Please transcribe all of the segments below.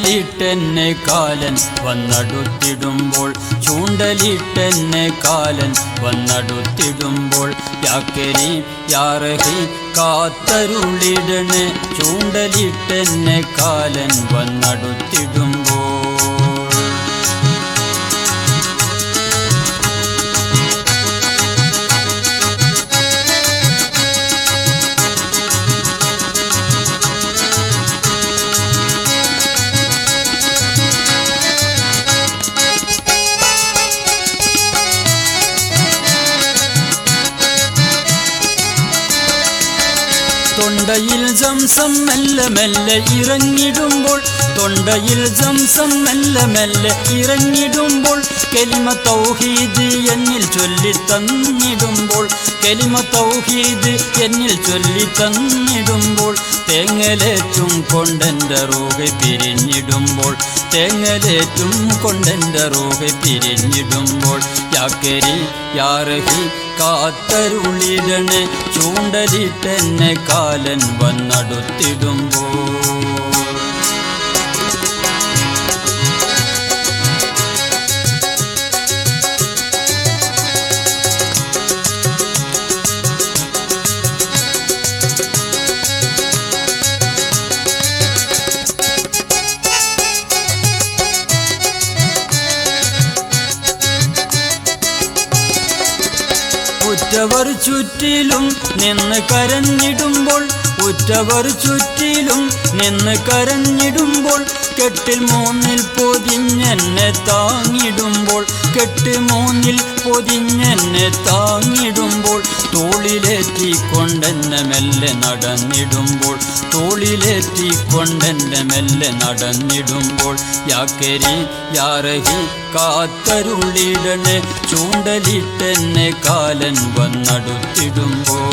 ചൂണ്ടലിട്ടെന്നെ കാലൻ വന്നടുത്തിടുമ്പോൾ ചൂണ്ടലിട്ടെന്നെ കാലൻ വന്നടുത്തിടുമ്പോൾ യാ കരീം യാ റഹീം കാത്തരുളിടണേ ചൂണ്ടലിട്ടെന്നെ കാലൻ വന്നടുത്തിടുമ്പോൾ തൊണ്ടയിൽ സംസം മെല്ലെ മെല്ലെ ഇറങ്ങിടുമ്പോൾ തൊണ്ടയിൽ സംസം മെല്ലെ മെല്ലെ ഇറങ്ങിടുമ്പോൾ കലിമ തൗഹീദ് എന്നിൽ ചൊല്ലിത്തന്നിടുമ്പോൾ കലിമ തൗഹീദ് എന്നിൽ ചൊല്ലിത്തന്നിടുമ്പോൾ തേങ്ങലേറ്റും കൊണ്ടെൻ്റെ റൂഹ് പിരിഞ്ഞിടുമ്പോൾ തേങ്ങലേറ്റും കൊണ്ടെൻ്റെ റൂഹ് പിരിഞ്ഞിടുമ്പോൾ യാ കരീം യാ റഹീം കാത്തരുളിടണേ ചൂണ്ടലിട്ടെന്നെ കാലൻ വന്നടുത്തിടുമ്പോൾ ഉറ്റവർ ചുറ്റിലും നിന്ന് കരഞ്ഞിടുമ്പോൾ ഉറ്റവർ ചുറ്റിലും നിന്ന് കരഞ്ഞിടുമ്പോൾ കെട്ടിൽ മൂന്നിൽ പൊതിഞ്ഞെന്നെ താങ്ങിടുമ്പോൾ കെട്ട് മൂന്നിൽ പൊതിഞ്ഞെന്നെ താങ്ങിടുമ്പോൾ തോളിലേറ്റിക്കൊണ്ടെന്നെ മെല്ലെ നടന്നിടുമ്പോൾ തോളിലേറ്റിക്കൊണ്ടെന്നെ മെല്ലെ നടന്നിടുമ്പോൾ യാ കരീം യാ റഹീം കാത്തരുളിടണേ ചൂണ്ടലിട്ടെന്നെ കാലൻ വന്നടുത്തിടുമ്പോൾ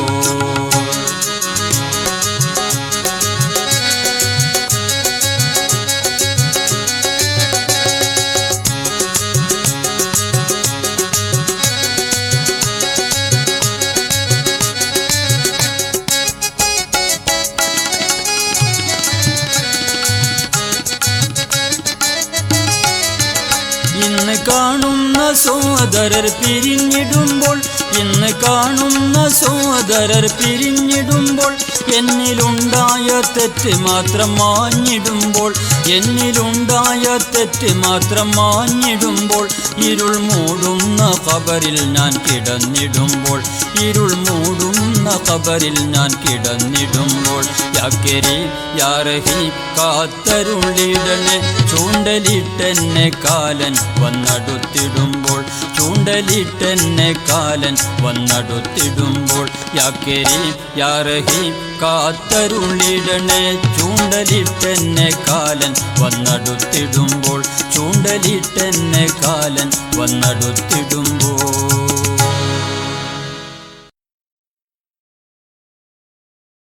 ഇന്ന് കാണുന്ന സോദരർ പിരിഞ്ഞിടുമ്പോൾ ഇന്ന് കാണുന്ന സോദരർ പിരിഞ്ഞിടുമ്പോൾ എന്നിലുണ്ടായ തെറ്റ് മാത്രം മാഞ്ഞിടുമ്പോൾ എന്നിലുണ്ടായ തെറ്റ് മാത്രം മാഞ്ഞിടുമ്പോൾ ഇരുൾ മൂടുന്ന ഖബറിൽ ഞാൻ കിടന്നിടുമ്പോൾ ഇരുൾ മൂടുന്ന ഖബറിൽ ഞാൻ കിടന്നിടുമ്പോൾ യാ കരീം യാ റഹീം കാത്തരുളിടണേ ചൂണ്ടലിട്ടെന്നെ കാലൻ വന്നടുത്തിടുമ്പോൾ ചൂണ്ടലിട്ടെന്നെ കാലൻ വന്നടുത്തിടുമ്പോൾ യാ കരീം യാ റഹീം കാത്തരുളിടണേ ചൂണ്ടലിട്ടെന്നെ കാലൻ വന്നടുത്തിടുമ്പോൾ ചൂണ്ടലിട്ടെന്നെ കാലൻ വന്നടുത്തിടുമ്പോൾ